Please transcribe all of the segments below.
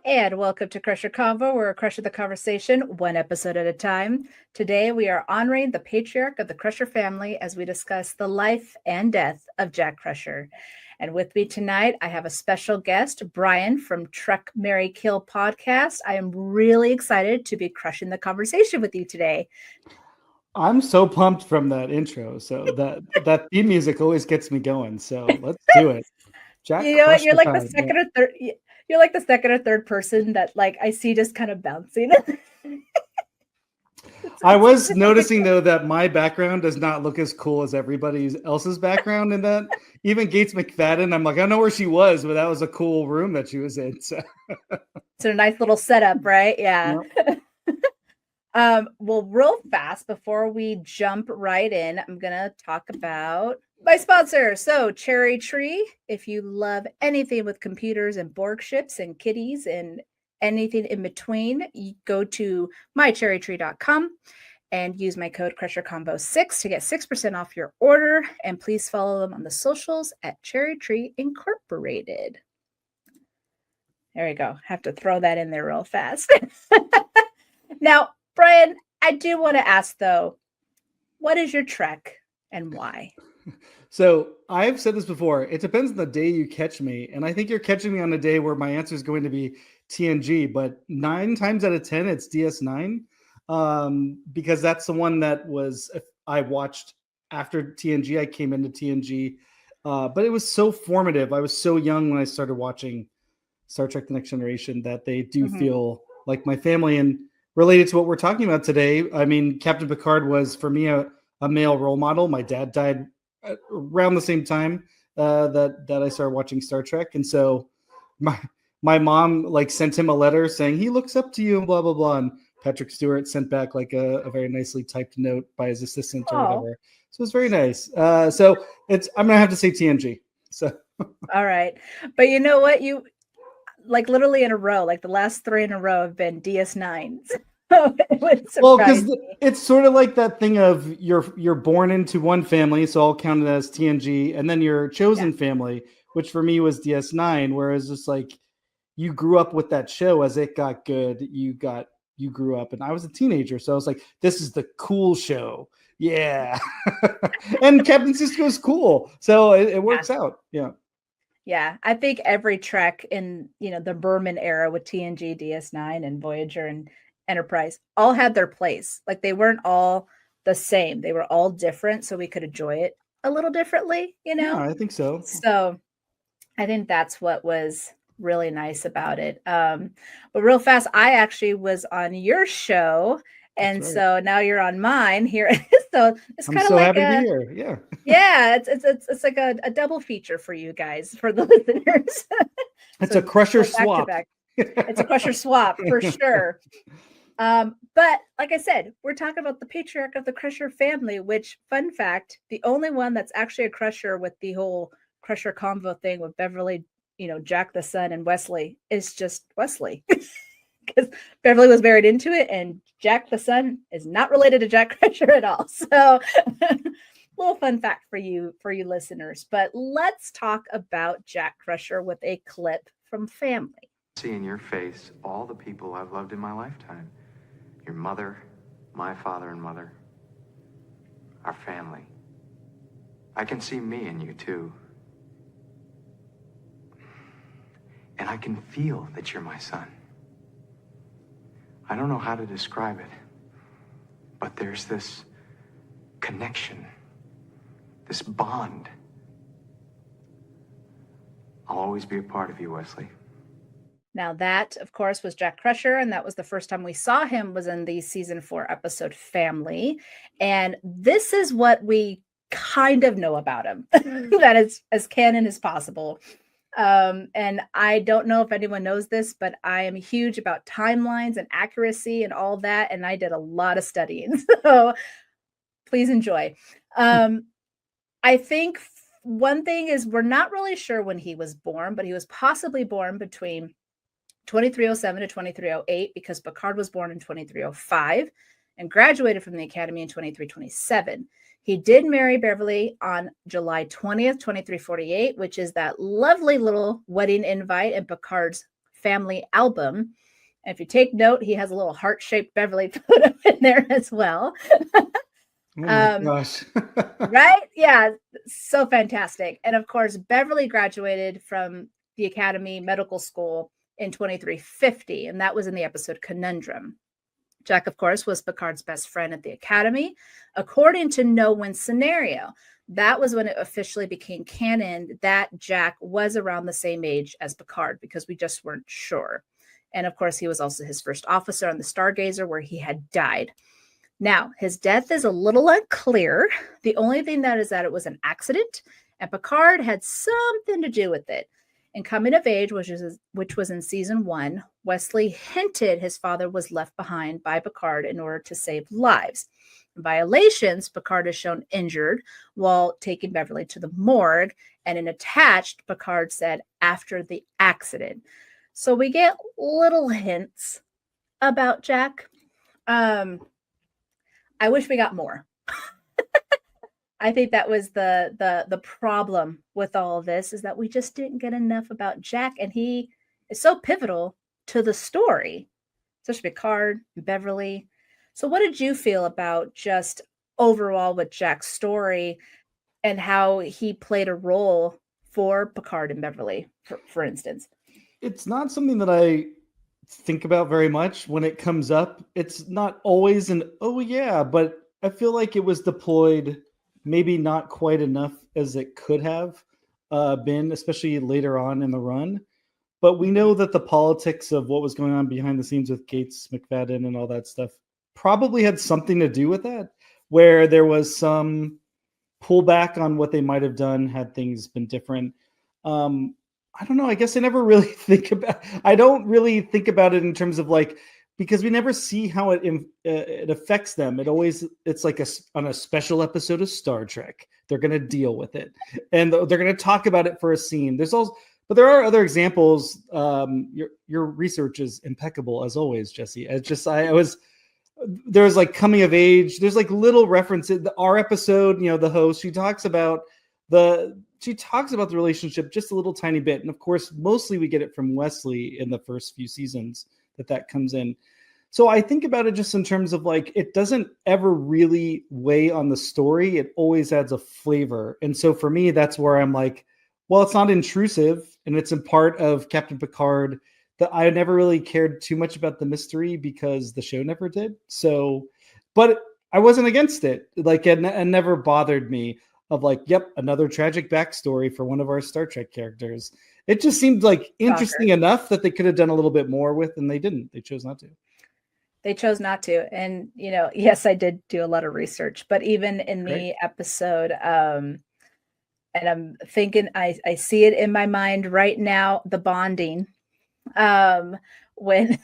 And welcome to Crusher Convo, where we crush the conversation one episode at a time. Today, we are honoring the patriarch of the Crusher family as we discuss the life and death of Jack Crusher. And with me tonight, I have a special guest, Bryan from Truck, Marry, Kill podcast. I am really excited to be crushing the conversation with you today. I'm so pumped from that intro. So that theme music always gets me going. So let's do it. Jack, you know what? You're like the second or third. You're like the second or third person that like I see just kind of bouncing. I was noticing though that my background does not look as cool as everybody else's background in that. Even Gates McFadden, I'm like, I don't know where she was, but that was a cool room that she was in. So it's a nice little setup, right? Yeah. Yep. Well, real fast before we jump right in, I'm gonna talk about my sponsor. So Cherry Tree, if you love anything with computers and Borg ships and kitties and anything in between, you go to mycherrytree.com and use my code CrusherCombo6 to get 6% off your order. And please follow them on the socials at Cherry Tree Incorporated. There we go. Have to throw that in there real fast. Now, Bryan, I do want to ask though, what is your trek and why? So I've said this before. It depends on the day you catch me. And I think you're catching me on a day where my answer is going to be TNG, but 9 times out of 10, it's DS9. Because that's the one that I watched after TNG. I came into TNG, but it was so formative. I was so young when I started watching Star Trek The Next Generation that they do feel like my family. And related to what we're talking about today, I mean, Captain Picard was, for me, a male role model. My dad died around the same time that I started watching Star Trek. And so my mom like sent him a letter saying he looks up to you and blah, blah, blah. And Patrick Stewart sent back like a very nicely typed note by his assistant or whatever. So it's very nice. So I'm going to have to say TNG. So. All right. But you know what? You like literally in a row, like the last 3 in a row have been DS9s. Well, because it's sort of like that thing of you're born into one family, so I'll count it as TNG, and then your chosen family, which for me was DS9, whereas just like you grew up with that show as it got good, you grew up, and I was a teenager, so I was like, this is the cool show, yeah. And Captain Sisko's cool, so it works out, yeah. Yeah, I think every Trek in the Berman era with TNG, DS9, and Voyager and Enterprise all had their place. Like they weren't all the same. They were all different, so we could enjoy it a little differently, Yeah, I think so. So I think that's what was really nice about it. But real fast, I actually was on your show, and so now you're on mine here. So it's kind of so like happy to be here. Yeah. Yeah, it's like a double feature for you guys, for the listeners. It's a Crusher swap. It's a Crusher swap for sure. But like I said, we're talking about the patriarch of the Crusher family, which, fun fact, the only one that's actually a Crusher with the whole Crusher convo thing with Beverly, Jack the son and Wesley is just Wesley. Because Beverly was married into it, and Jack the son is not related to Jack Crusher at all. So little fun fact for you listeners. But let's talk about Jack Crusher with a clip from Family. See in your face all the people I've loved in my lifetime. Your mother, my father and mother, our family. I can see me in you too. And I can feel that you're my son. I don't know how to describe it, but there's this connection, this bond. I'll always be a part of you, Wesley. Now that, of course, was Jack Crusher, and that was the first time we saw him was in the season 4 episode Family. And this is what we kind of know about him, that is as canon as possible. And I don't know if anyone knows this, but I am huge about timelines and accuracy and all that, and I did a lot of studying, so please enjoy. I think one thing is we're not really sure when he was born, but he was possibly born between 2307 to 2308 because Picard was born in 2305 and graduated from the Academy in 2327. He did marry Beverly on July 20th, 2348, which is that lovely little wedding invite in Picard's family album. And if you take note, he has a little heart-shaped Beverly photo in there as well. Oh my gosh. Right? Yeah, so fantastic. And of course, Beverly graduated from the Academy Medical School in 2350, and that was in the episode Conundrum. Jack, of course, was Picard's best friend at the Academy. According to No Win Scenario, that was when it officially became canon that Jack was around the same age as Picard because we just weren't sure. And of course, he was also his first officer on the Stargazer where he had died. Now, his death is a little unclear. The only thing that is that it was an accident and Picard had something to do with it. In Coming of Age, which was in season 1, Wesley hinted his father was left behind by Picard in order to save lives. In Violations, Picard is shown injured while taking Beverly to the morgue, and in Attached, Picard said after the accident. So we get little hints about Jack. I wish we got more. I think that was the problem with all of this is that we just didn't get enough about Jack, and he is so pivotal to the story, especially Picard and Beverly. So what did you feel about just overall with Jack's story and how he played a role for Picard and Beverly, for instance? It's not something that I think about very much when it comes up. It's not always an, oh yeah, but I feel like it was deployed maybe not quite enough as it could have been, especially later on in the run. But we know that the politics of what was going on behind the scenes with Gates, McFadden, and all that stuff probably had something to do with that, where there was some pullback on what they might have done had things been different. I don't know. I guess I never really I don't really think about it in terms of like, because we never see how it affects them. It's like on a special episode of Star Trek. They're going to deal with it, and they're going to talk about it for a scene. But there are other examples. Your research is impeccable as always, Jesse. There's like Coming of Age. There's like little references. Our episode, the host, she talks about the relationship just a little tiny bit, and of course, mostly we get it from Wesley in the first few seasons that comes in. So I think about it just in terms of like, it doesn't ever really weigh on the story. It always adds a flavor. And so for me, that's where I'm like, well, it's not intrusive and it's in part of Captain Picard that I never really cared too much about the mystery because the show never did. So, but I wasn't against it. Like it never bothered me of like, yep, another tragic backstory for one of our Star Trek characters. It just seemed like interesting enough that they could have done a little bit more with, and they didn't. They chose not to. And, yes, I did do a lot of research, but even in the episode, and I'm thinking, I see it in my mind right now, the bonding, when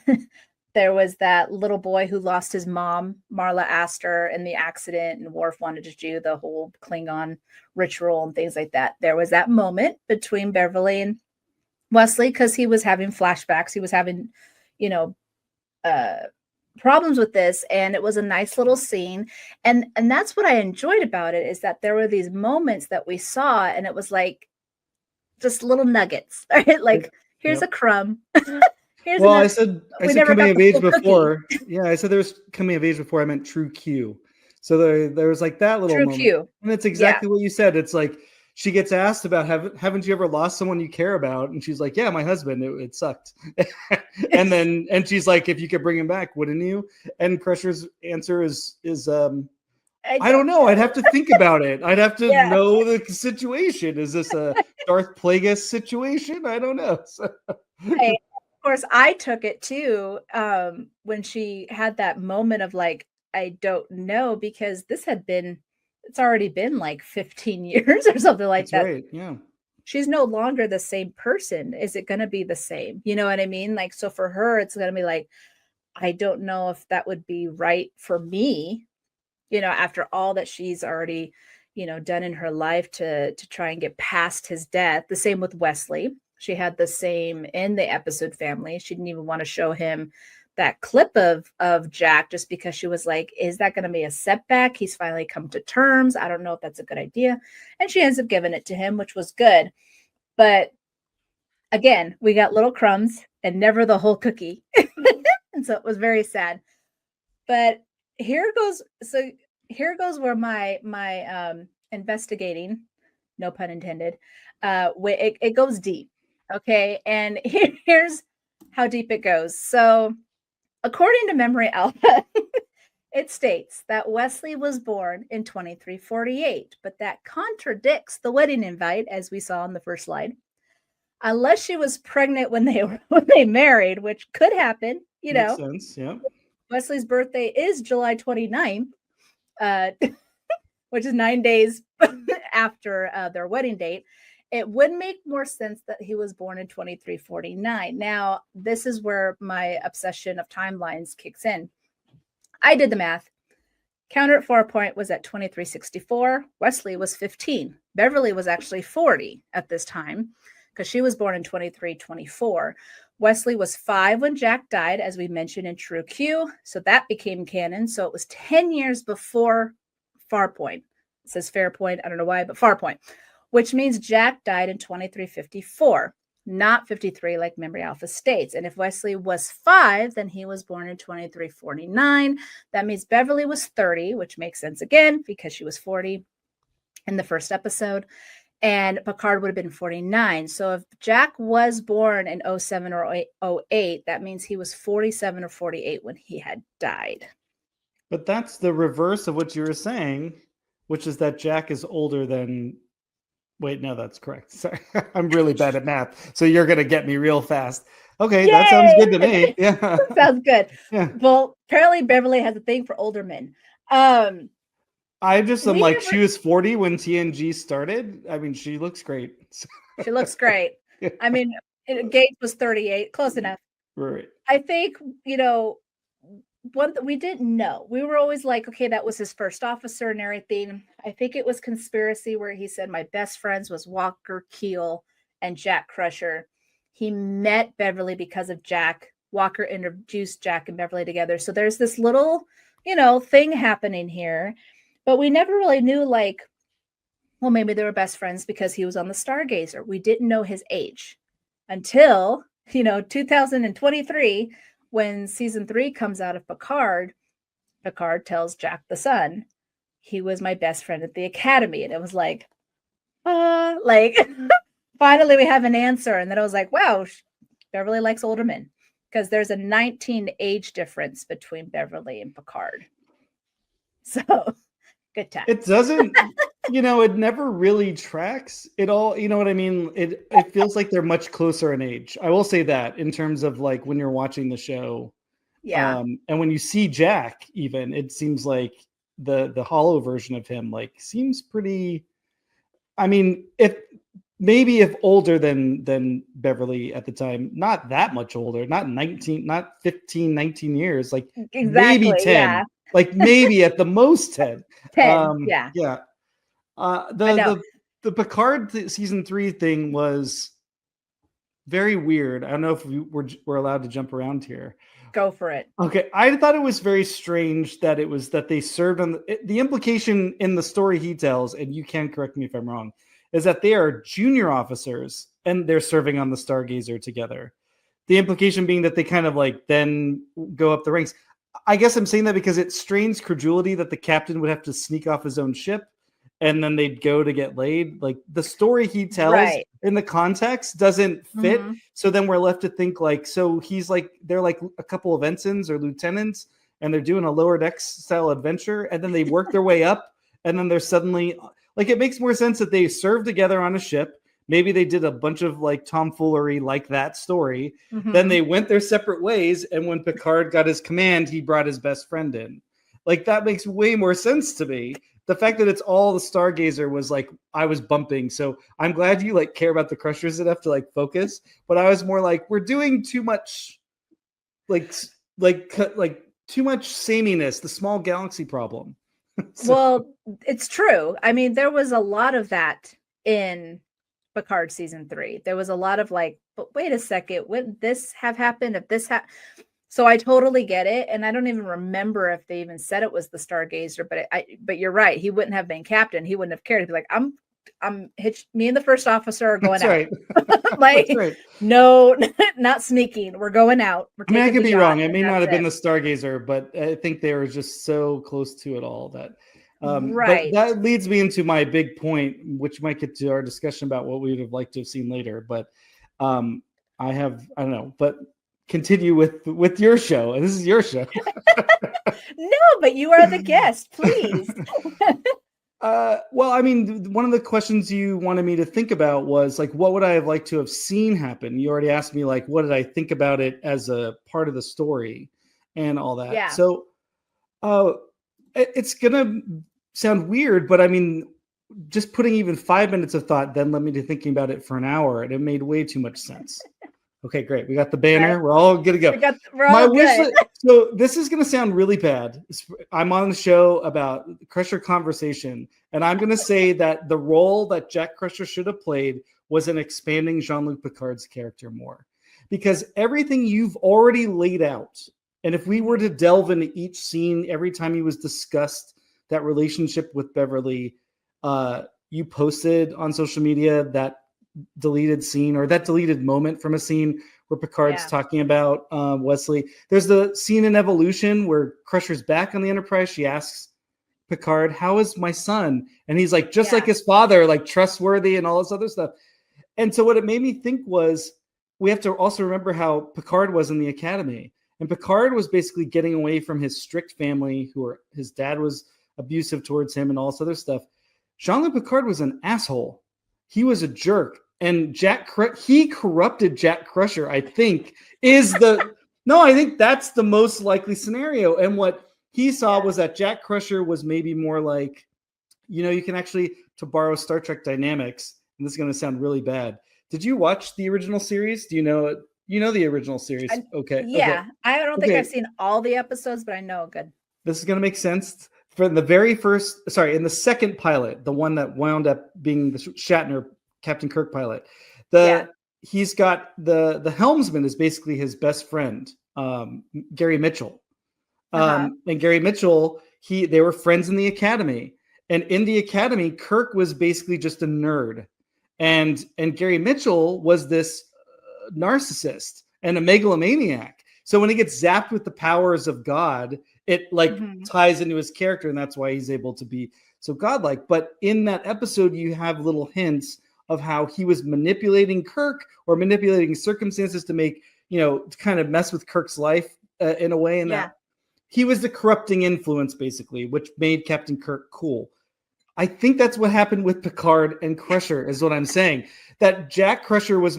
there was that little boy who lost his mom, Marla Astor, in the accident, and Worf wanted to do the whole Klingon ritual and things like that. There was that moment between Beverly and Wesley because he was having flashbacks. He was having, problems with this, and it was a nice little scene. And that's what I enjoyed about it, is that there were these moments that we saw, and it was just little nuggets, right? Like, here's a crumb. I said Coming of Age before. Yeah, I said there was Coming of Age before. I meant True Q. So there was like that little moment. Q. And it's exactly what you said. It's like she gets asked about haven't you ever lost someone you care about, and she's like, yeah, my husband, it sucked. and she's like, if you could bring him back, wouldn't you? And Crusher's answer is I don't know. I'd have to think about it. I'd have to know the situation. Is this a Darth Plagueis situation? I don't know. So. Hey, of course, I took it too when she had that moment of like, I don't know, because it's already been like 15 years or something like That's that. right. Yeah. She's no longer the same person. Is it going to be the same? You know what I mean? Like, so for her, it's going to be like, I don't know if that would be right for me, after all that she's already, done in her life to try and get past his death. The same with Wesley. She had the same in the episode family. She didn't even want to show him that clip of Jack just because she was like, is that going to be a setback? He's finally come to terms. I don't know if that's a good idea. And she ends up giving it to him, which was good. But again, we got little crumbs and never the whole cookie. And so it was very sad. But here goes where my investigating, no pun intended, it goes deep. Okay. And here's how deep it goes. So according to Memory Alpha, it states that Wesley was born in 2348, but that contradicts the wedding invite, as we saw on the first slide. Unless she was pregnant when they married, which could happen, Makes sense, yeah. Wesley's birthday is July 29th, which is 9 days after their wedding date. It would make more sense that he was born in 2349. Now, this is where my obsession of timelines kicks in. I did the math. Counter at 4 Point was at 2364. Wesley was 15. Beverly was actually 40 at this time because she was born in 2324. Wesley was 5 when Jack died, as we mentioned in True Q. So that became canon. So it was 10 years before Farpoint. It says Fairpoint. I don't know why, but Farpoint, which means Jack died in 2354, not 53 like Memory Alpha states. And if Wesley was 5, then he was born in 2349. That means Beverly was 30, which makes sense again because she was 40 in the first episode. And Picard would have been 49. So if Jack was born in 07 or 08, that means he was 47 or 48 when he had died. But that's the reverse of what you were saying, which is that Jack is older than... Wait, no, that's correct. Sorry, I'm really bad at math. So you're going to get me real fast. Okay, Yay! That sounds good to me. Yeah. Sounds good. Yeah. Well, apparently Beverly has a thing for older men. I just am like, she was 40 when TNG started. I mean, she looks great. She looks great. Yeah. I mean, Gates was 38, close enough. Right. I think, one that we didn't know. We were always like, okay, that was his first officer and everything. I think it was conspiracy where he said my best friends was Walker, Keel, and Jack Crusher. He met Beverly because of Jack. Walker introduced Jack and Beverly together. So there's this little, thing happening here. But we never really knew, like, well, maybe they were best friends because he was on the Stargazer. We didn't know his age until, 2023, when season 3 comes out of Picard. Picard tells Jack the son, he was my best friend at the academy. And it was like, finally we have an answer. And then I was like, wow, Beverly likes older men because there's a 19 age difference between Beverly and Picard. So... good time. It doesn't, it never really tracks it all. You know what I mean? It feels like they're much closer in age. I will say that in terms of like when you're watching the show. Yeah. And when you see Jack, even, it seems like the hollow version of him seems pretty. I mean, if older than Beverly at the time, not that much older, not 15, 19 years, exactly, maybe 10. Yeah. Maybe at the most 10. 10, yeah. Yeah. The Picard season 3 thing was very weird. I don't know if we're allowed to jump around here. Go for it. Okay. I thought it was very strange that they served on the implication in the story he tells, and you can correct me if I'm wrong, is that they are junior officers and they're serving on the Stargazer together. The implication being that they kind of then go up the ranks. I guess I'm saying that because it strains credulity that the captain would have to sneak off his own ship and then they'd go to get laid. Like the story he tells Right. in the context doesn't fit. Mhm. So then we're left to think like, so he's like, they're like a couple of ensigns or lieutenants, and they're doing a lower decks style adventure, and then they work their way up, and then they're suddenly like, it makes more sense that they served together on a ship. Maybe they did a bunch of like tomfoolery like that story. Mhm. Then they went their separate ways, and when Picard got his command, he brought his best friend in. Like that makes way more sense to me. The fact that it's all the Stargazer was like, I was bumping. So I'm glad you like care about the Crushers enough to like focus. But I was more like, we're doing too much, like too much sameness, the small galaxy problem. So, well, it's true. I mean, there was a lot of that in Picard season 3. There was a lot of like, but wait a second, wouldn't this have happened if this so I totally get it, and I don't even remember if they even said it was the Stargazer, but you're right, he wouldn't have been captain, he wouldn't have cared. He'd be like, I'm hitched, me and the first officer are going that's out. right. Like, That's right. no, not sneaking, we're going out. I mean, I could be wrong. It may not have been the the Stargazer, but I think they were just so close to it all that. Right. But that leads me into my big point, which might get to our discussion about what we would have liked to have seen later. But I don't know. But continue with your show, and this is your show. No, but you are the guest, please. Well, I mean, one of the questions you wanted me to think about was like, what would I have liked to have seen happen? You already asked me like, what did I think about it as a part of the story and all that. Yeah. So it's gonna sound weird, but I mean, just putting even 5 minutes of thought then led me to thinking about it for an hour, and it made way too much sense. Okay, great. We got the banner. Right. We're all good to go. We're all good. So this is going to sound really bad. I'm on the show about Crusher conversation, and I'm going to say that the role that Jack Crusher should have played was in expanding Jean-Luc Picard's character more, because everything you've already laid out, and if we were to delve into each scene every time he was discussed, that relationship with Beverly, you posted on social media that deleted scene or that deleted moment from a scene where Picard's talking about Wesley. There's the scene in Evolution where Crusher's back on the Enterprise. She asks Picard, "How is my son?" And he's like, just like his father, like trustworthy and all this other stuff. And so what it made me think was, we have to also remember how Picard was in the Academy. And Picard was basically getting away from his strict family, his dad was abusive towards him and all this other stuff. Jean-Luc Picard was an asshole. He was a jerk, and he corrupted Jack Crusher, I think, I think that's the most likely scenario. And what he saw was that Jack Crusher was maybe more like, you can actually, to borrow Star Trek dynamics, and this is going to sound really bad. Did you watch the original series? Do you know it? You know the original series? Okay. Yeah. Okay. I don't think I've seen all the episodes, but I know good. This is going to make sense. In the second pilot, the one that wound up being the Shatner Captain Kirk pilot, he's got the helmsman is basically his best friend, Gary Mitchell. And Gary Mitchell, they were friends in the Academy, and in the Academy, Kirk was basically just a nerd, and Gary Mitchell was this narcissist and a megalomaniac. So when he gets zapped with the powers of God, it ties into his character, and that's why he's able to be so godlike. But in that episode, you have little hints of how he was manipulating Kirk or manipulating circumstances to make, to kind of mess with Kirk's life in a way. And that he was the corrupting influence, basically, which made Captain Kirk cool. I think that's what happened with Picard and Crusher, is what I'm saying. That Jack Crusher was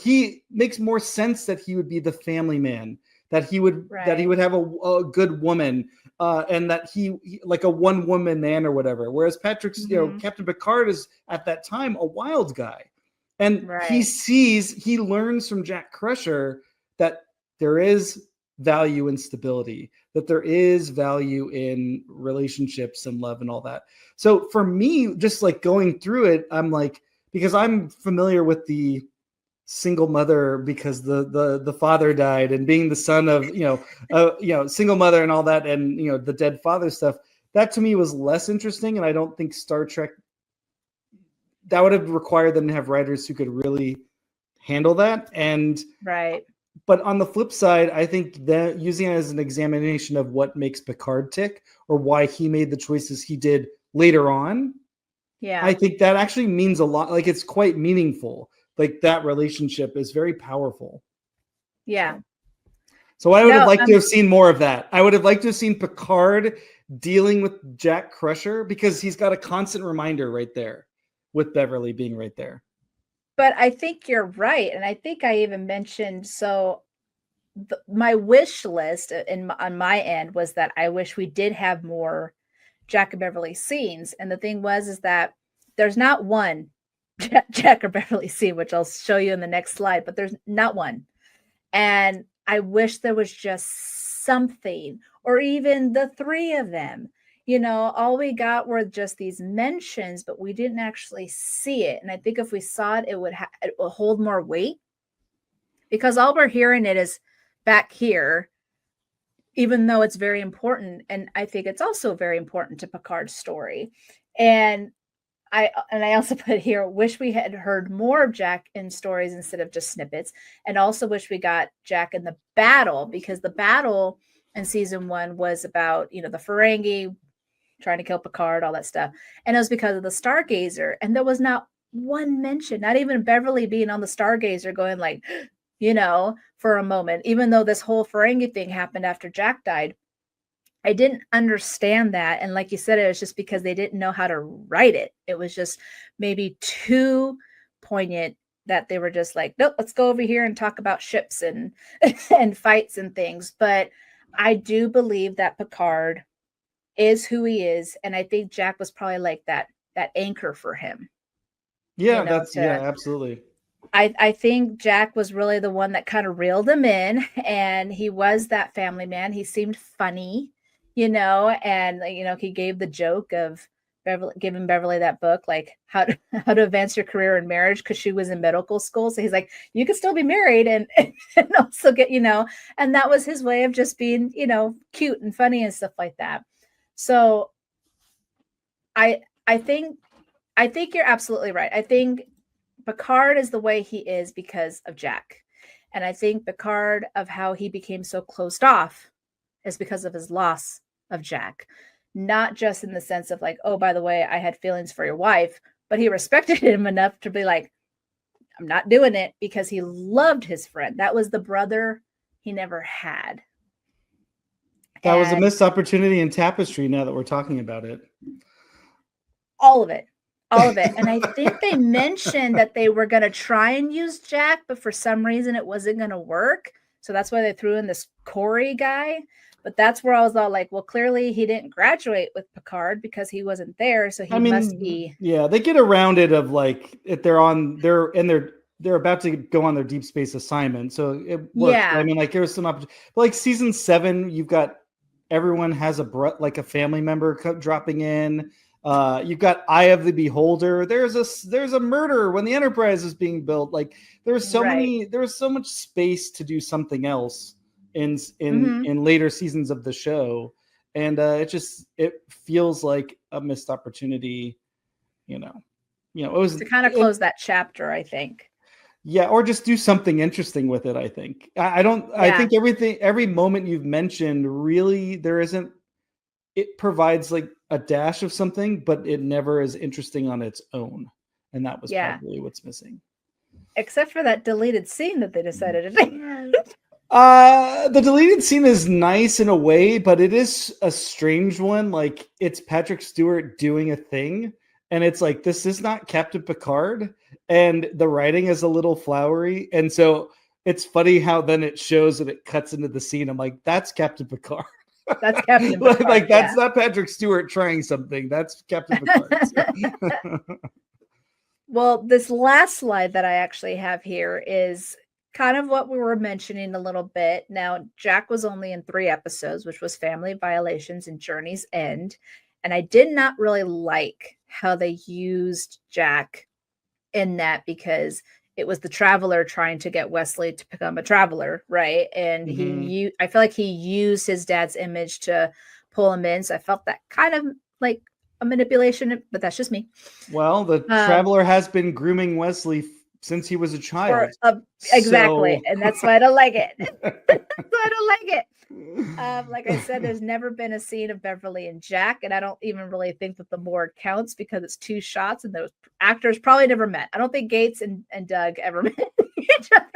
he makes more sense that he would be the family man, that he would have a good woman, and that he like a one woman man or whatever. Whereas Patrick's, Captain Picard is at that time a wild guy, and he learns from Jack Crusher that there is value in stability, that there is value in relationships and love and all that. So for me, just like going through it, I'm like, because I'm familiar with the single mother, because the father died, and being the son of single mother and all that, and the dead father stuff, that to me was less interesting. And I don't think Star Trek, that would have required them to have writers who could really handle that. And but on the flip side, I think that using it as an examination of what makes Picard tick, or why he made the choices he did later on, Yeah. I think that actually means a lot. Like, it's quite meaningful. Like, that relationship is very powerful. Yeah. So I would have liked to have seen more of that. I would have liked to have seen Picard dealing with Jack Crusher, because he's got a constant reminder right there with Beverly being right there. But I think you're right. And I think I even mentioned, my wish list on my end was that I wish we did have more Jack and Beverly scenes. And the thing is that there's not one Jack or Beverly scene, which I'll show you in the next slide, but there's not one. And I wish there was just something, or even the three of them. All we got were just these mentions, but we didn't actually see it. And I think if we saw it, it would hold more weight, because all we're hearing it is back here, even though it's very important. And I think it's also very important to Picard's story. And I also put here, wish we had heard more of Jack in stories instead of just snippets. And also wish we got Jack in the battle, because the battle in season 1 was about, the Ferengi trying to kill Picard, all that stuff. And it was because of the Stargazer. And there was not one mention, not even Beverly being on the Stargazer going like, for a moment, even though this whole Ferengi thing happened after Jack died. I didn't understand that. And like you said, it was just because they didn't know how to write it. It was just maybe too poignant that they were just like, nope, let's go over here and talk about ships and and fights and things. But I do believe that Picard is who he is. And I think Jack was probably like that anchor for him. Yeah, absolutely. I think Jack was really the one that kind of reeled him in, and he was that family man. He seemed funny, and he gave the joke of giving Beverly that book, like how to advance your career in marriage, because she was in medical school. So he's like, you could still be married and also get, and that was his way of just being, cute and funny and stuff like that. So I think you're absolutely right. I think Picard is the way he is because of Jack. And I think Picard, of how he became so closed off, is because of his loss of Jack. Not just in the sense of like, oh, by the way, I had feelings for your wife, but he respected him enough to be like, I'm not doing it, because he loved his friend. That was the brother he never had. That was a missed opportunity in Tapestry, now that we're talking about it. All of it. And I think they mentioned that they were going to try and use Jack, but for some reason it wasn't going to work. So that's why they threw in this Corey guy. But that's where I was all like, well, clearly he didn't graduate with Picard because he wasn't there. So must be. Yeah, they get around it of like, if they're about to go on their deep space assignment. So it worked. Yeah. I mean, like, there's some opportunity. Like season 7, you've got everyone has a family member dropping in. You've got Eye of the Beholder. There's a murder when the Enterprise is being built. Like, there was so much space to do something else in later seasons of the show, and it feels like a missed opportunity. It was to kind of close that chapter, I think. Yeah, or just do something interesting with it. I think I think every moment you've mentioned, really, there isn't. It provides like a dash of something, but it never is interesting on its own. And that was probably what's missing. Except for that deleted scene that they decided to do. The deleted scene is nice in a way, but it is a strange one. Like, it's Patrick Stewart doing a thing, and it's like, this is not Captain Picard, and the writing is a little flowery. And so it's funny how then it shows and it cuts into the scene. I'm like, that's Captain Picard. That's Captain Picard. Like, that's not Patrick Stewart trying something. That's Captain Picard. Well, this last slide that I actually have here is kind of what we were mentioning a little bit. Now, Jack was only in 3 episodes, which was Family Violations and Journey's End. And I did not really like how they used Jack in that, because it was the Traveler trying to get Wesley to become a Traveler, right? And I feel like he used his dad's image to pull him in. So I felt that kind of like a manipulation, but that's just me. Well, the Traveler has been grooming Wesley since he was a child. Exactly. And that's why I don't like it. I don't like it. Like I said, there's never been a scene of Beverly and Jack, and I don't even really think that the morgue counts because it's 2 shots, and those actors probably never met. I don't think Gates and Doug ever met each other,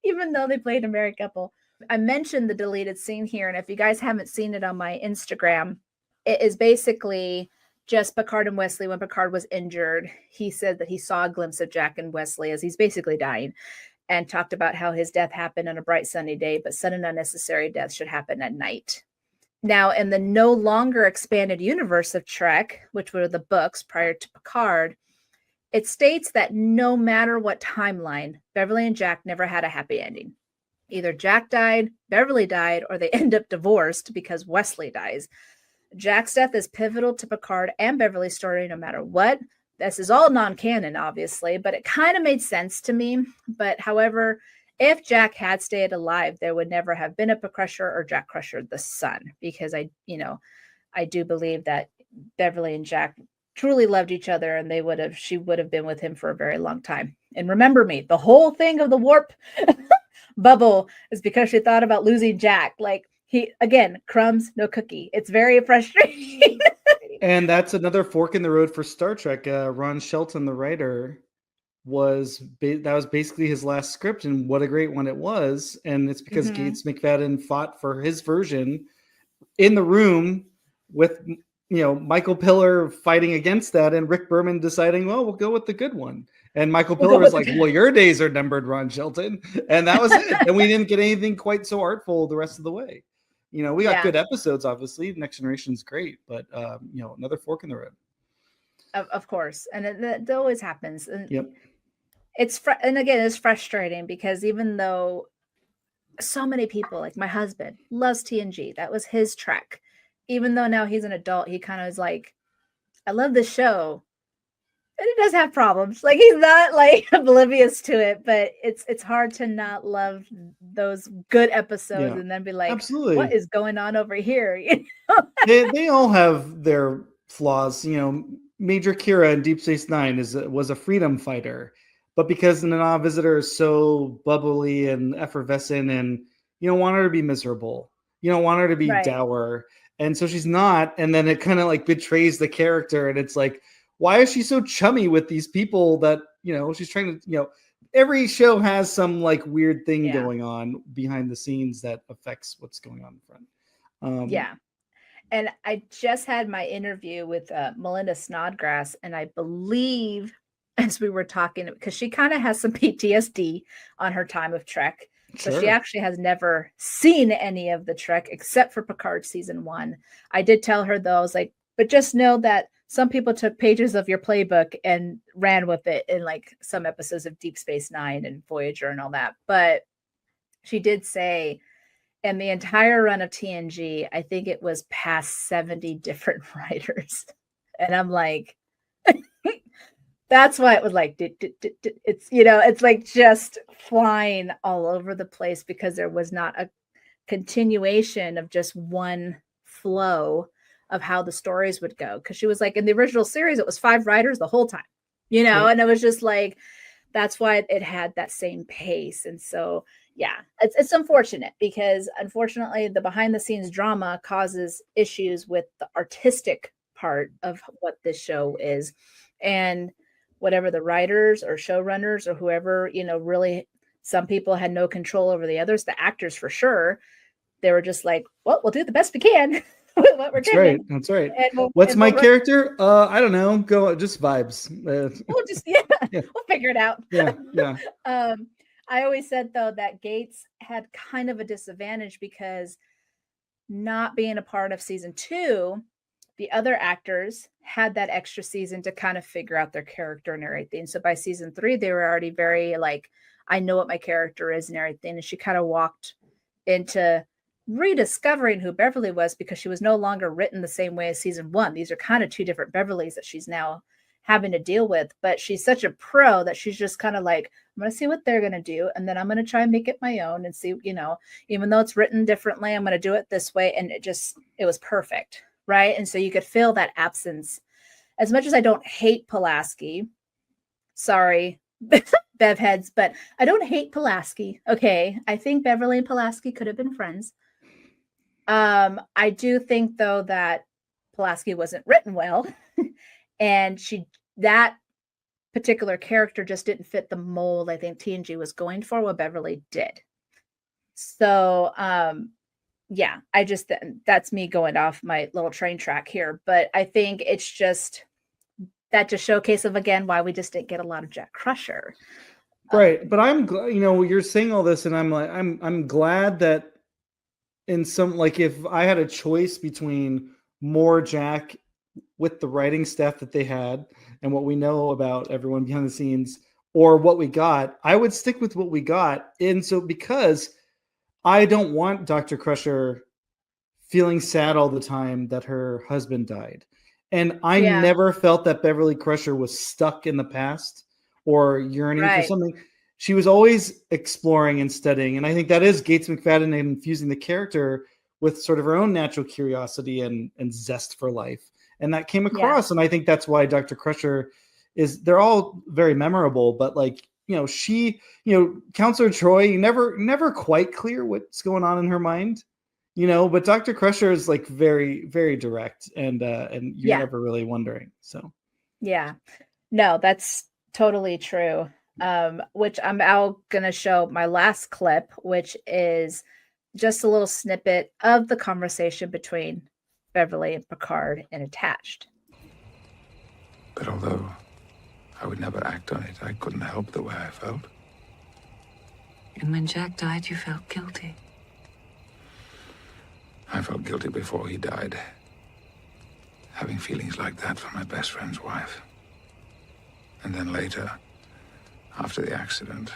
even though they played a married couple. I mentioned the deleted scene here, and if you guys haven't seen it on my Instagram, it is basically just Picard and Wesley. When Picard was injured, he said that he saw a glimpse of Jack and Wesley as he's basically dying, and talked about how his death happened on a bright sunny day, but sudden unnecessary death should happen at night. Now, in the no longer expanded universe of Trek, which were the books prior to Picard, it states that no matter what timeline, Beverly and Jack never had a happy ending. Either Jack died, Beverly died, or they end up divorced because Wesley dies. Jack's death is pivotal to Picard and Beverly's story no matter what. This is all non-canon, obviously, but it kind of made sense to me. But however, if Jack had stayed alive, there would never have been a Crusher or Jack Crusher the son, because I do believe that Beverly and Jack truly loved each other, and she would have been with him for a very long time. And remember me, the whole thing of the warp bubble is because she thought about losing Jack. Like, crumbs, no cookie. It's very frustrating. And that's another fork in the road for Star Trek. Ron Shelton, the writer, that was basically his last script, and what a great one it was. And it's because Gates McFadden fought for his version in the room with Michael Piller fighting against that, and Rick Berman deciding, well, we'll go with the good one. And Michael Piller was like, well, your days are numbered, Ron Shelton. And that was it. And we didn't get anything quite so artful the rest of the way. We got good episodes, obviously. Next Generation's great, but another fork in the road. Of course, and it always happens. And yep. It's frustrating because even though so many people, like my husband, loves TNG, that was his Trek. Even though now he's an adult, he kind of is like, I love this show. And it does have problems. Like, he's not like oblivious to it, but it's hard to not love those good episodes and then be like, absolutely, what is going on over here? They all have their flaws. Major Kira in Deep Space Nine was a freedom fighter, but because the Nana visitor is so bubbly and effervescent, and you don't want her to be miserable, you don't want her to be dour, and so she's not. And then it kind of like betrays the character, and it's like, why is she so chummy with these people that, she's trying to, every show has some like weird thing going on behind the scenes that affects what's going on in front. And I just had my interview with Melinda Snodgrass, and I believe as we were talking, because she kind of has some PTSD on her time of Trek. So she actually has never seen any of the Trek except for Picard season 1. I did tell her though, I was like, but just know that some people took pages of your playbook and ran with it in like some episodes of Deep Space Nine and Voyager and all that. But she did say in the entire run of TNG, I think it was past 70 different writers. And I'm like, that's why it was like, it's, it's like just flying all over the place because there was not a continuation of just one flow of how the stories would go. Because she was like, in the original series, it was 5 writers the whole time, and it was just like, that's why it had that same pace. And so, it's unfortunate because unfortunately the behind the scenes drama causes issues with the artistic part of what this show is. And whatever the writers or showrunners or whoever, really, some people had no control over the others, the actors for sure. They were just like, well, we'll do the best we can. What we're getting. That's right. What's my character? I don't know. Go just vibes. We'll just we'll figure it out. Yeah. I always said though that Gates had kind of a disadvantage because not being a part of season 2, the other actors had that extra season to kind of figure out their character and everything. So by season 3, they were already very like, I know what my character is and everything. And she kind of walked into rediscovering who Beverly was because she was no longer written the same way as season 1. These are kind of 2 different Beverlys that she's now having to deal with, but she's such a pro that she's just kind of like, I'm going to see what they're going to do. And then I'm going to try and make it my own and see, even though it's written differently, I'm going to do it this way. And it was perfect. Right. And so you could feel that absence. As much as I don't hate Pulaski, sorry, Bev heads, but I don't hate Pulaski. Okay. I think Beverly and Pulaski could have been friends. I do think though that Pulaski wasn't written well, and that particular character just didn't fit the mold I think TNG was going for, what Beverly did. So yeah, that's me going off my little train track here, but I think it's just that just showcase of again why we just didn't get a lot of Jack Crusher. Right, but I'm glad, you're saying all this, and I'm like, I'm glad that in some, like, if I had a choice between more Jack with the writing staff that they had and what we know about everyone behind the scenes, or what we got, I would stick with what we got. And so, because I don't want Dr. Crusher feeling sad all the time that her husband died. And I never felt that Beverly Crusher was stuck in the past or yearning for something. She was always exploring and studying. And I think that is Gates McFadden infusing the character with sort of her own natural curiosity and zest for life. And that came across. And I think that's why Dr. Crusher they're all very memorable, but like, Counselor Troy, never quite clear what's going on in her mind, but Dr. Crusher is like very, very direct and you're never really wondering. So, yeah, no, that's totally true. Which I'm now going to show my last clip, which is just a little snippet of the conversation between Beverly and Picard in Attached. But although I would never act on it, I couldn't help the way I felt. And when Jack died, you felt guilty. I felt guilty before he died. Having feelings like that for my best friend's wife. And then later, after the accident,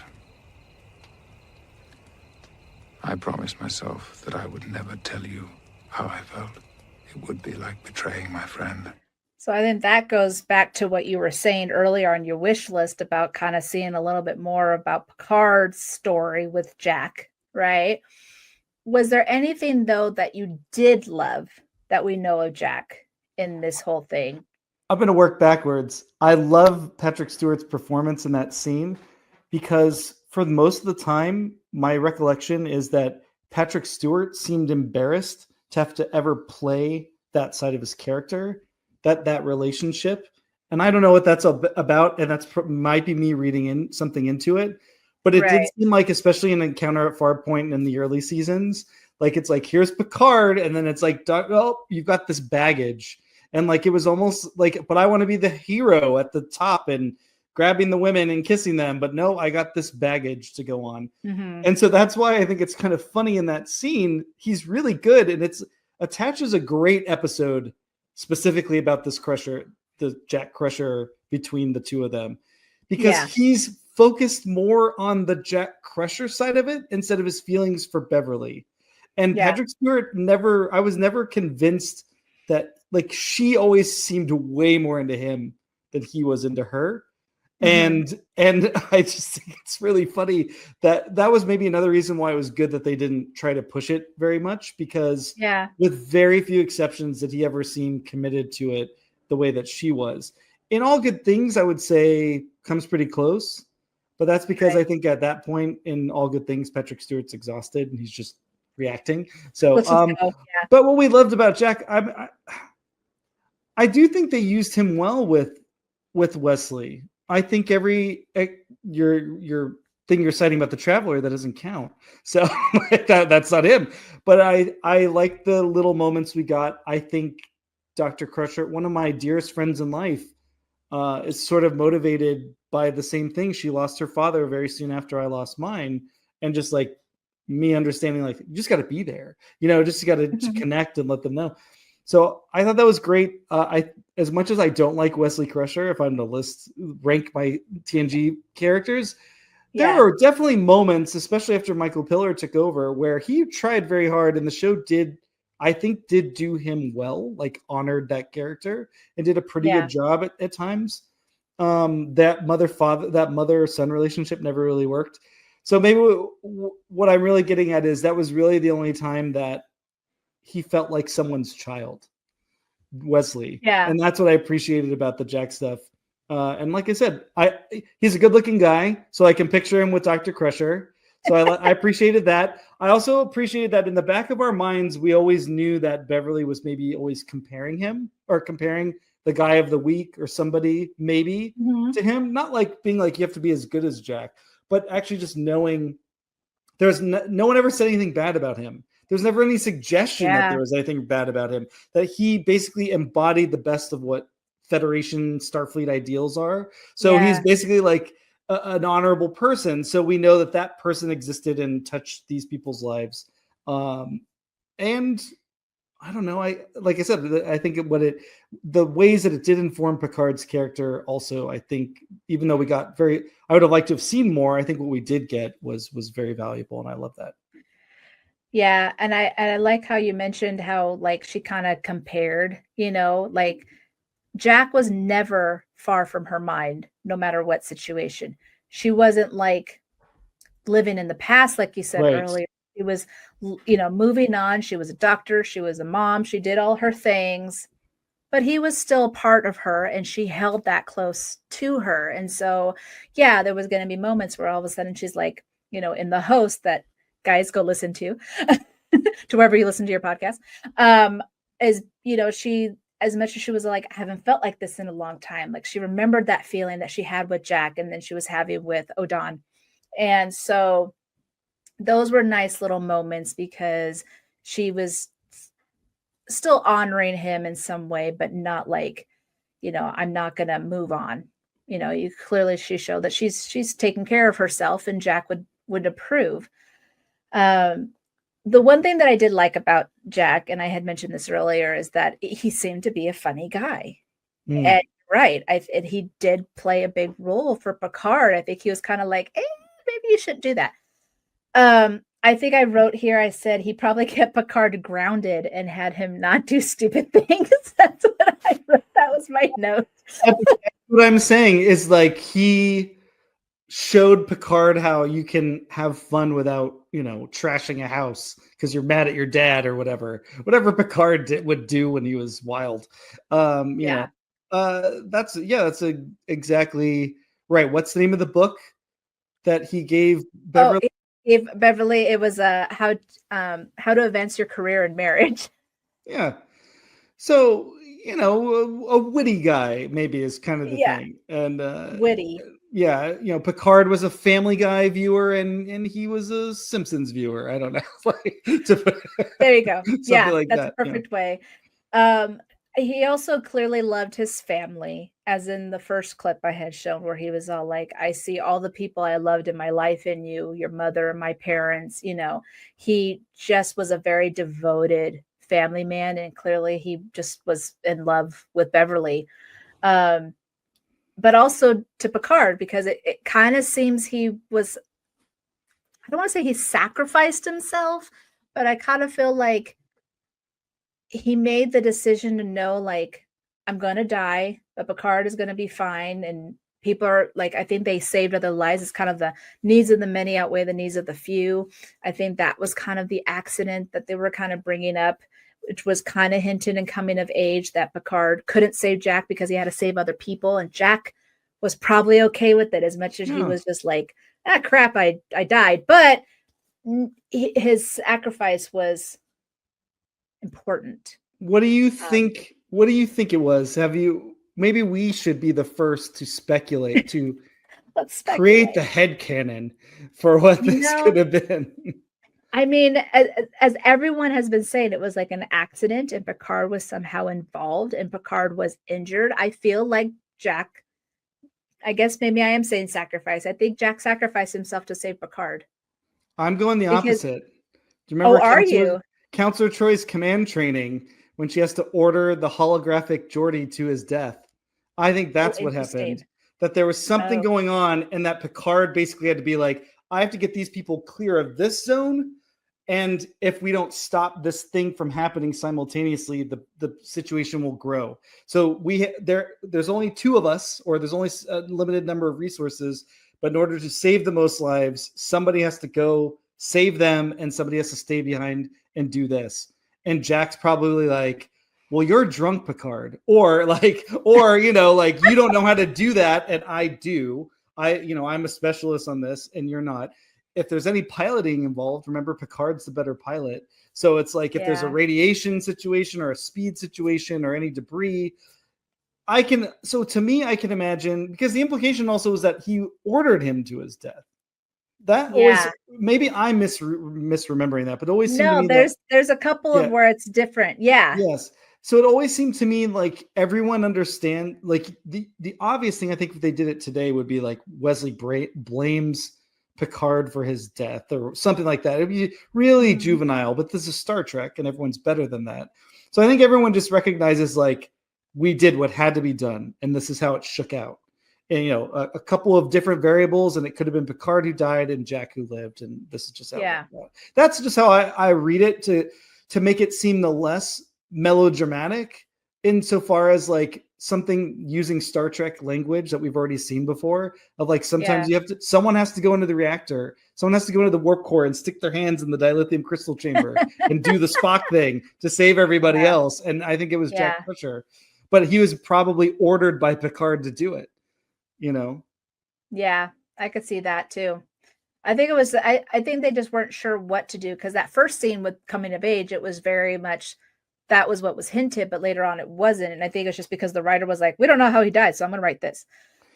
I promised myself that I would never tell you how I felt. It would be like betraying my friend. So I think that goes back to what you were saying earlier on your wish list about kind of seeing a little bit more about Picard's story with Jack, right? Was there anything, though, that you did love that we know of Jack in this whole thing? I'm going to work backwards. I love Patrick Stewart's performance in that scene because for most of the time, my recollection is that Patrick Stewart seemed embarrassed to have to ever play that side of his character, that relationship. And I don't know what that's about, and that's might be me reading something into it. But it did seem like, especially in Encounter at Farpoint in the early seasons, like it's like, here's Picard, and then it's like, oh, you've got this baggage. And like, it was almost like, but I want to be the hero at the top and grabbing the women and kissing them. But no, I got this baggage to go on. Mm-hmm. And so that's why I think it's kind of funny in that scene. He's really good. And it attaches a great episode specifically about this Crusher, the Jack Crusher between the two of them, because he's focused more on the Jack Crusher side of it instead of his feelings for Beverly. And Patrick Stewart I was never convinced that, like, she always seemed way more into him than he was into her. Mm-hmm. And I just think it's really funny that was maybe another reason why it was good that they didn't try to push it very much, because with very few exceptions did he ever seem committed to it the way that she was. In All Good Things, I would say comes pretty close, but that's because I think at that point in All Good Things, Patrick Stewart's exhausted and he's just reacting. So, but what we loved about Jack, I do think they used him well with Wesley. I think your thing you're citing about the Traveler, that doesn't count. So that's not him. But I like the little moments we got. I think Dr. Crusher, one of my dearest friends in life, is sort of motivated by the same thing. She lost her father very soon after I lost mine, and just like me understanding, like, you just got to be there, just got to connect and let them know. So I thought that was great. As much as I don't like Wesley Crusher, if I'm to rank my TNG characters, there are definitely moments, especially after Michael Piller took over, where he tried very hard, and the show did do him well, like honored that character and did a pretty good job at times. That mother-son relationship never really worked. So maybe what I'm really getting at is that was really the only time that he felt like someone's child, Wesley. Yeah. And that's what I appreciated about the Jack stuff. And like I said, he's a good-looking guy, so I can picture him with Dr. Crusher. So I appreciated that. I also appreciated that in the back of our minds, we always knew that Beverly was maybe always comparing him or comparing the guy of the week or somebody maybe to him. Not like being like, you have to be as good as Jack, but actually just knowing there's no one ever said anything bad about him. There's never any suggestion that there was anything bad about him, that he basically embodied the best of what Federation Starfleet ideals are. So he's basically like an honorable person. So we know that person existed and touched these people's lives. And I don't know. Like I said, I think the ways that it did inform Picard's character also, I think, even though I would have liked to have seen more, I think what we did get was very valuable. And I love that. Yeah. And I like how you mentioned how like she kind of compared, like Jack was never far from her mind, no matter what situation. She wasn't like living in the past, like you said earlier. She was, moving on. She was a doctor. She was a mom. She did all her things, but he was still part of her and she held that close to her. And so, yeah, there was going to be moments where all of a sudden she's like, in the host that guys go listen to, to wherever you listen to your podcast, she, as much as she was like, I haven't felt like this in a long time. Like she remembered that feeling that she had with Jack and then she was having with Odon. And so those were nice little moments because she was still honoring him in some way, but not like, I'm not going to move on. She showed that she's taking care of herself and Jack would approve. The one thing that I did like about Jack, and I had mentioned this earlier, is that he seemed to be a funny guy. And and he did play a big role for Picard. I think he was kind of like, maybe you shouldn't do that. I think I wrote here, I said he probably kept Picard grounded and had him not do stupid things. That's what I wrote. That was my note. What I'm saying is like he showed Picard how you can have fun without, trashing a house because you're mad at your dad or whatever Picard would do when he was wild. That's exactly right. What's the name of the book that he gave Beverly? He gave Beverly, it was how to advance your career in marriage. Yeah. So, a witty guy maybe is kind of the thing. And witty. Yeah, Picard was a Family Guy viewer and he was a Simpsons viewer. I don't know. There you go. Yeah, like that's a perfect way. He also clearly loved his family, as in the first clip I had shown where he was all like, I see all the people I loved in my life in you, your mother and my parents. He just was a very devoted family man, and clearly he just was in love with Beverly. But also to Picard, because it kind of seems he was, I don't want to say he sacrificed himself, but I kind of feel like he made the decision to know, like, I'm going to die, but Picard is going to be fine. And people are like, I think they saved other lives. It's kind of the needs of the many outweigh the needs of the few. I think that was kind of the accident that they were kind of bringing up, which was kind of hinted in Coming of Age, that Picard couldn't save Jack because he had to save other people. And Jack was probably okay with it, as much as he was just like, crap, I died. But his sacrifice was important. What do you think? What do you think it was? Maybe we should be the first to speculate, to create the headcanon for what this could have been. I mean, as everyone has been saying, it was like an accident and Picard was somehow involved and Picard was injured. I feel like Jack, I guess maybe I am saying sacrifice. I think Jack sacrificed himself to save Picard. I'm going the opposite. Do you remember Counselor Troy's command training when she has to order the holographic Geordi to his death? I think that's what happened. That there was something going on and that Picard basically had to be like, I have to get these people clear of this zone. And if we don't stop this thing from happening simultaneously, the situation will grow. So there's only two of us, or there's only a limited number of resources. But in order to save the most lives, somebody has to go save them and somebody has to stay behind and do this. And Jack's probably like, well, you're drunk, Picard, or you know, like you don't know how to do that, and I do. I'm a specialist on this, and you're not. If there's any piloting involved, remember Picard's the better pilot. So it's like if there's a radiation situation or a speed situation or any debris, to me, I can imagine, because the implication also is that he ordered him to his death. That always, maybe I'm misremembering that, but it always seemed to me there's a couple of where it's different. Yeah. Yes. So it always seemed to me like everyone understand, like the obvious thing, I think if they did it today would be like Wesley blames Picard for his death or something like that. It'd be really juvenile, but this is Star Trek and everyone's better than that. So I think everyone just recognizes like we did what had to be done and this is how it shook out. And, you know, a couple of different variables, and it could have been Picard who died and Jack who lived. And this is just how that's just how I read it to make it seem the less melodramatic insofar as like something using Star Trek language that we've already seen before of like sometimes someone has to go into the reactor, someone has to go into the warp core and stick their hands in the dilithium crystal chamber and do the Spock thing to save everybody else. And I think it was Jack Crusher, but he was probably ordered by Picard to do it, you know? Yeah, I could see that too. I think it was, I think they just weren't sure what to do, because that first scene with coming of age, it was very much, that was what was hinted, but later on it wasn't. And I think it's just because the writer was like, we don't know how he died, so I'm going to write this.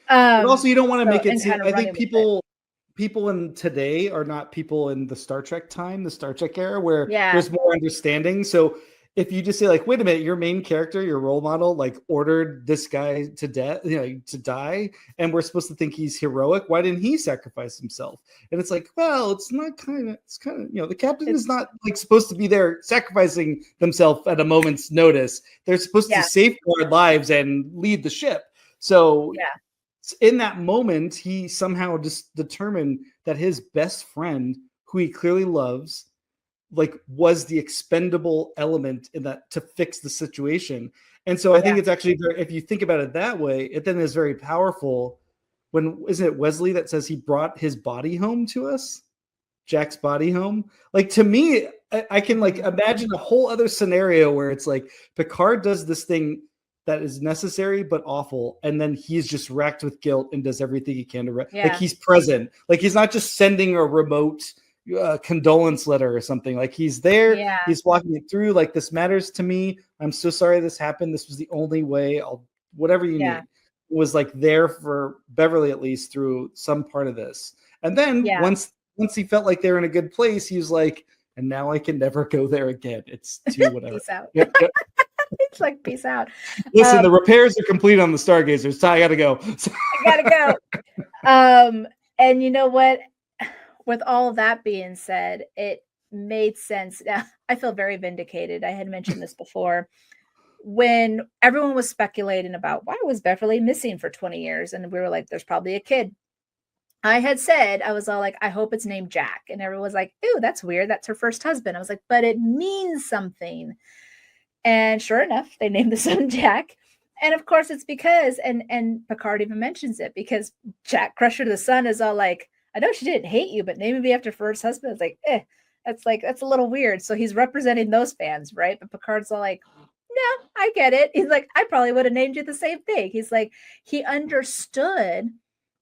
But also, you don't want to make it seem, I think people in today are not people in the Star Trek time, the Star Trek era, where there's more understanding. So if you just say like, wait a minute, your main character, your role model, like ordered this guy to death, you know, to die, and we're supposed to think he's heroic. Why didn't he sacrifice himself? And it's like, well, it's kind of, you know, the captain is not like supposed to be there sacrificing themselves at a moment's notice. They're supposed to safeguard lives and lead the ship. So in that moment, he somehow just determined that his best friend, who he clearly loves, like was the expendable element in that to fix the situation. And so I think it's actually, if you think about it that way, it then is very powerful when, isn't it Wesley that says he brought his body home to us? Jack's body home. Like, to me, I can like imagine a whole other scenario where it's like Picard does this thing that is necessary but awful, and then he's just racked with guilt and does everything he can to like he's present. Like he's not just sending a remote condolence letter or something. Like he's there, he's walking it through, like, this matters to me, I'm so sorry this happened, this was the only way, I'll whatever you need. Was like there for Beverly, at least through some part of this. And then once he felt like they were in a good place, he was like, and now I can never go there again, it's too whatever. Peace out. It's like, peace out. Listen, the repairs are complete on the Stargazers, so I gotta go. I gotta go. And you know what? With all of that being said, it made sense. Now, I feel very vindicated. I had mentioned this before. When everyone was speculating about why was Beverly missing for 20 years, and we were like, there's probably a kid. I had said, I was all like, I hope it's named Jack. And everyone was like, ooh, that's weird. That's her first husband. I was like, but it means something. And sure enough, they named the son Jack. And of course, it's because, and Picard even mentions it, because Jack Crusher, the son, is all like, I know she didn't hate you, but naming me after first husband is like, that's a little weird. So he's representing those fans, right? But Picard's all like, no, I get it. He's like, I probably would have named you the same thing. He's like, he understood,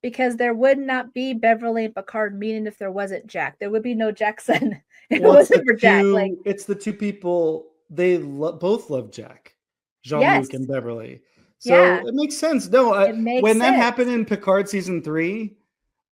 because there would not be Beverly and Picard meeting if there wasn't Jack. There would be no Jackson if it wasn't for Jack. Like, it's the two people, they both love Jack, Jean-Luc and Beverly. So it makes sense. No, when that happened in Picard season 3,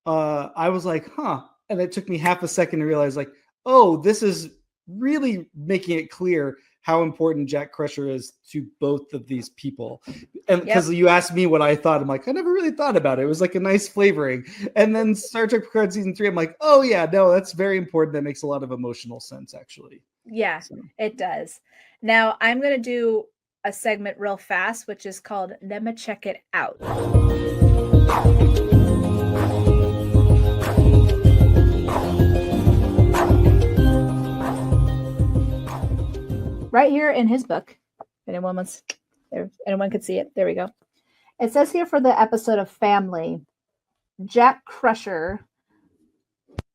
I was like, huh. And it took me half a second to realize, like, oh, this is really making it clear how important Jack Crusher is to both of these people. And because you asked me what I thought, I'm like, I never really thought about it. It was like a nice flavoring. And then Star Trek Picard season 3, I'm like, oh yeah, no, that's very important. That makes a lot of emotional sense, actually. Yeah, so. It does. Now I'm going to do a segment real fast, which is called Let Me Check It Out. Right here in his book, anyone could see it. There we go. It says here for the episode of Family, Jack Crusher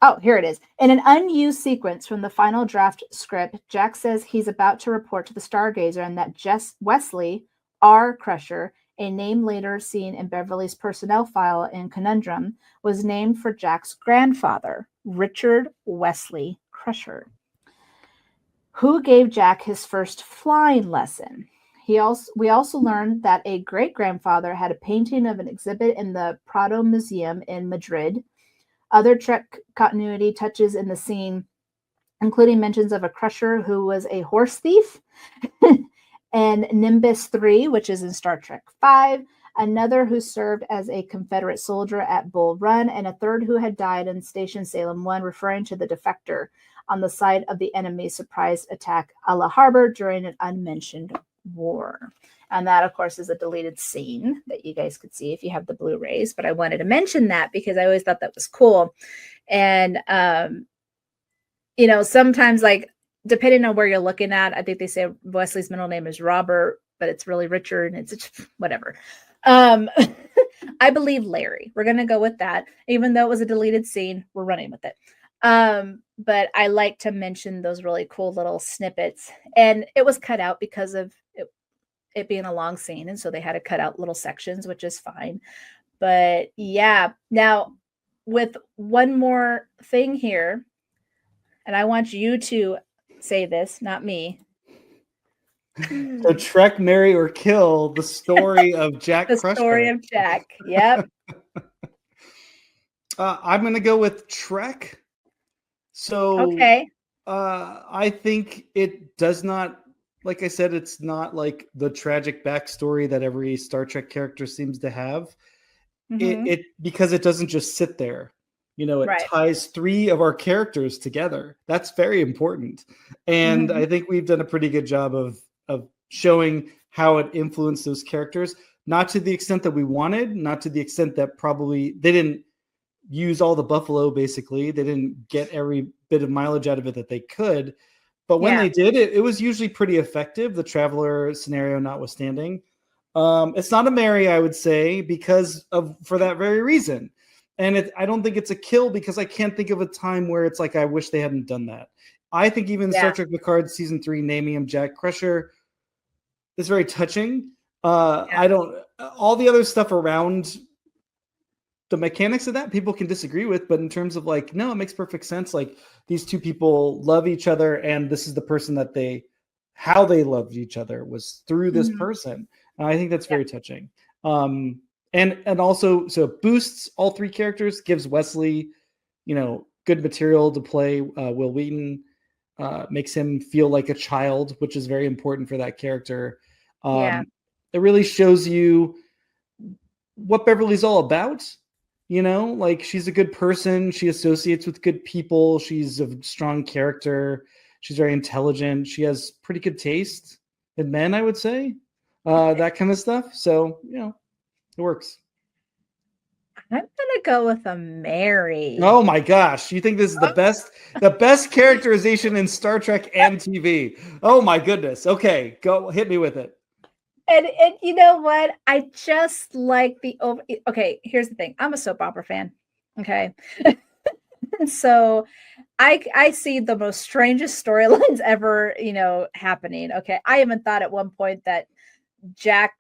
Oh, here it is. In an unused sequence from the final draft script, Jack says he's about to report to the Stargazer and that Wesley R. Crusher, a name later seen in Beverly's personnel file in Conundrum, was named for Jack's grandfather, Richard Wesley Crusher, who gave Jack his first flying lesson. We also learned that a great-grandfather had a painting of an exhibit in the Prado Museum in Madrid. Other Trek continuity touches in the scene, including mentions of a Crusher who was a horse thief, and Nimbus 3, which is in Star Trek 5, another who served as a Confederate soldier at Bull Run, and a third who had died in Station Salem 1, referring to the defector on the side of the enemy's surprise attack a la Harbor during an unmentioned war. And that, of course, is a deleted scene that you guys could see if you have the Blu-rays. But I wanted to mention that because I always thought that was cool. And, sometimes, like, depending on where you're looking at, I think they say Wesley's middle name is Robert, but it's really Richard, and it's whatever. I believe Larry. We're going to go with that. Even though it was a deleted scene, we're running with it. But I like to mention those really cool little snippets. And it was cut out because of it being a long scene, and so they had to cut out little sections, which is fine. But yeah, now with one more thing here, and I want you to say this, not me. So Trek, Marry or Kill, the story of Jack The Crusher. story of Jack. Yep. I'm going to go with Trek. So Okay. I think it does not, like I said, it's not like the tragic backstory that every Star Trek character seems to have. It because it doesn't just sit there. It Right. ties three of our characters together. That's very important. And I think we've done a pretty good job of showing how it influenced those characters, not to the extent that we wanted, not to the extent that probably they didn't use all the buffalo, basically. They didn't get every bit of mileage out of it that they could. But when they did, it was usually pretty effective, the Traveler scenario notwithstanding. It's not a marry, I would say, for that very reason. And I don't think it's a kill because I can't think of a time where it's like, I wish they hadn't done that. I think even Star Trek Picard season 3, naming him Jack Crusher, is very touching. All the other stuff around the mechanics of that, people can disagree with, but in terms of like, no, it makes perfect sense. Like, these two people love each other, and this is the person that how they loved each other was through this person. And I think that's very touching. And also, so it boosts all three characters, gives Wesley, good material to play. Will Wheaton makes him feel like a child, which is very important for that character. It really shows you what Beverly's all about. Like, she's a good person. She associates with good people. She's a strong character. She's very intelligent. She has pretty good taste in men, I would say, that kind of stuff. So, it works. I'm going to go with a marry. Oh my gosh. You think this is the best characterization in Star Trek and TV? Oh my goodness. Okay. Go hit me with it. And you know what? I just like okay, here's the thing. I'm a soap opera fan. Okay. So I see the most strangest storylines ever, happening. Okay. I even thought at one point that Jack,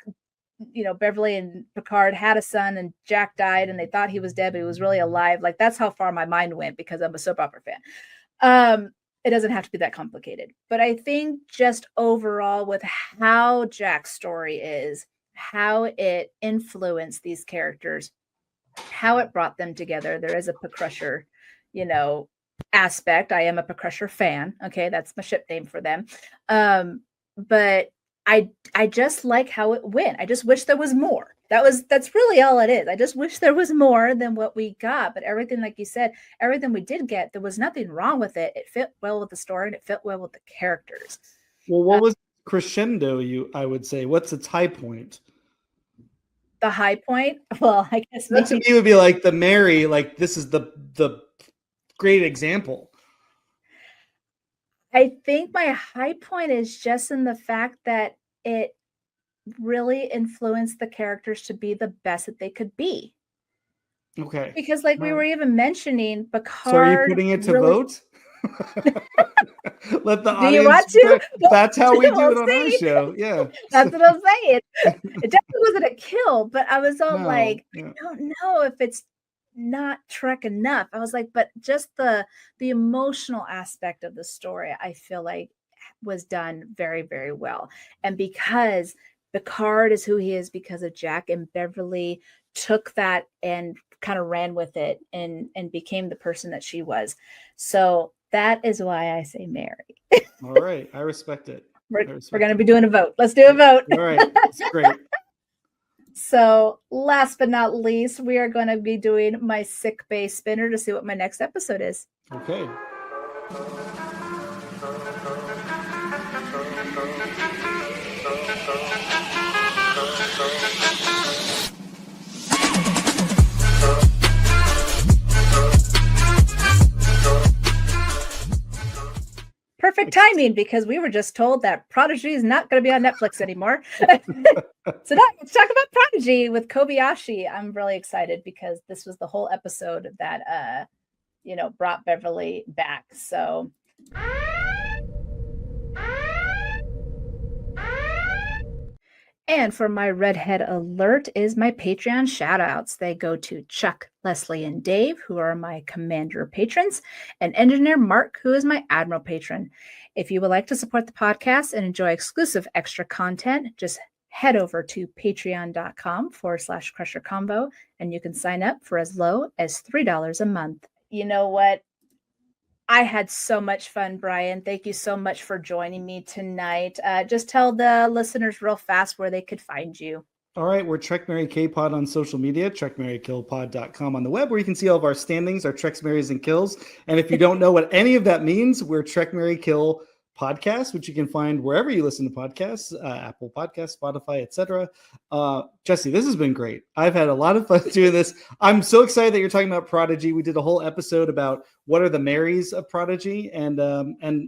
Beverly and Picard had a son and Jack died and they thought he was dead, but he was really alive. Like, that's how far my mind went because I'm a soap opera fan. It doesn't have to be that complicated, but I think just overall with how Jack's story is, how it influenced these characters, how it brought them together. There is a Crusher, aspect. I am a Crusher fan. Okay. That's my ship name for them. But I just like how it went. I just wish there was more. That's really all it is. I just wish there was more than what we got. But everything, like you said, everything we did get, there was nothing wrong with it. It fit well with the story and it fit well with the characters. Well, what was crescendo, I would say? What's its high point? The high point? Well, I guess that to me would be like the marry, like this is the great example. I think my high point is just in the fact that it really influenced the characters to be the best that they could be. Okay. Because like we were even mentioning, Picard. So are you putting it to vote? Let the Do you audience want to? That's how we do We'll it on our see. show. Yeah. That's what I'm saying. It definitely wasn't a kill, but I was all No, like, yeah. I don't know if it's not Trek enough. I was like, but just the emotional aspect of the story, I feel like was done very, very well. And because Picard is who he is because of Jack, and Beverly took that and kind of ran with it and became the person that she was. So that is why I say Mary. All right. I respect it. We're going to be doing a vote. Let's do a vote. All right. That's great. So last but not least, we are going to be doing my sick bay spinner to see what my next episode is. Okay. Perfect timing, because we were just told that Prodigy is not going to be on Netflix anymore. So now let's talk about Prodigy with Kobayashi. I'm really excited because this was the whole episode that brought Beverly back. So and for my redhead alert is my Patreon shoutouts. They go to Chuck, Leslie, and Dave, who are my Commander patrons, and Engineer Mark, who is my Admiral patron. If you would like to support the podcast and enjoy exclusive extra content, just head over to patreon.com/Crusher Combo, and you can sign up for as low as $3 a month. You know what? I had so much fun, Bryan. Thank you so much for joining me tonight. Just tell the listeners real fast where they could find you. All right. We're Trek Mary K Pod on social media, TrekMaryKillPod.com on the web, where you can see all of our standings, our Treks, Marys, and Kills. And if you don't know what any of that means, we're Trek Mary Kill Podcast, which you can find wherever you listen to podcasts, Apple Podcasts, Spotify, etc. Jesse, this has been great. I've had a lot of fun doing this. I'm so excited that you're talking about Prodigy. We did a whole episode about what are the Marys of Prodigy, and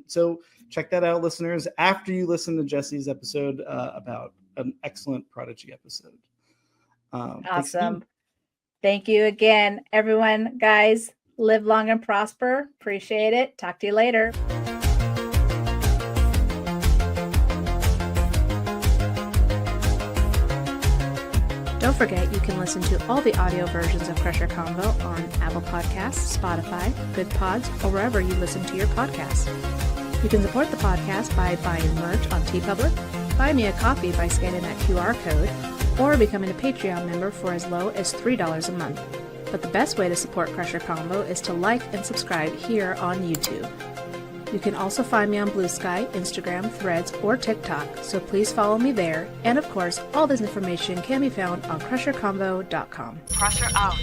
so check that out, listeners, after you listen to Jesse's episode about an excellent Prodigy episode. Awesome. Thank you again, everyone. Guys, live long and prosper. Appreciate it. Talk to you later. Don't forget, you can listen to all the audio versions of Crusher Combo on Apple Podcasts, Spotify, Good Pods, or wherever you listen to your podcasts. You can support the podcast by buying merch on TeePublic, buy me a coffee by scanning that QR code, or becoming a Patreon member for as low as $3 a month. But the best way to support Crusher Combo is to like and subscribe here on YouTube. You can also find me on Blue Sky, Instagram, Threads, or TikTok, so please follow me there. And of course, all this information can be found on CrusherCombo.com. Crusher out.